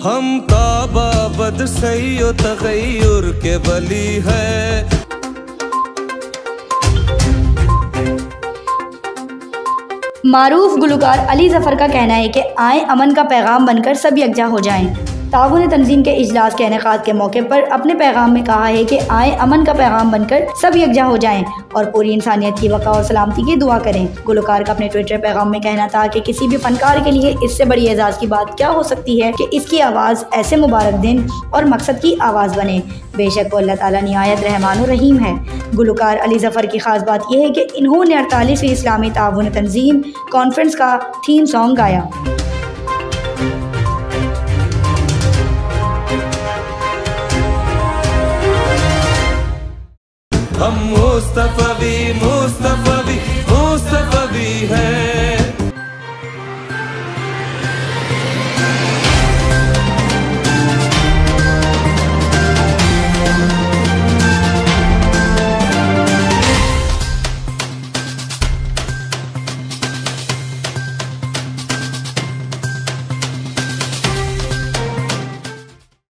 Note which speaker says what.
Speaker 1: हम काबा बद सही तगैयुर के वली है।
Speaker 2: मारूफ गुलकार अली ज़फ़र का कहना है कि आए अमन का पैगाम बनकर सब यकजा हो जाएं। ताउन तंजीम के इजलास के इनेकाद के मौके पर अपने पैगाम में कहा है कि आए अमन का पैगाम बनकर सब यकजा हो जाएं और पूरी इंसानियत की वक़ा और सलामती की दुआ करें। गुलकार का अपने ट्विटर पैगाम में कहना था कि किसी भी फनकार के लिए इससे बड़ी एजाज़ की बात क्या हो सकती है कि इसकी आवाज़ ऐसे मुबारक दिन और मकसद की आवाज़ बने। बेशक वो अल्लाह ताला निहायत रहमान और रहीम है। गुलकार अली ज़फ़र की ख़ास बात यह है कि इन्होंने 48वीं इस्लामी ताउन तंजीम कॉन्फ्रेंस का थीम सॉन्ग गाया।
Speaker 1: हम मुस्तफ़वी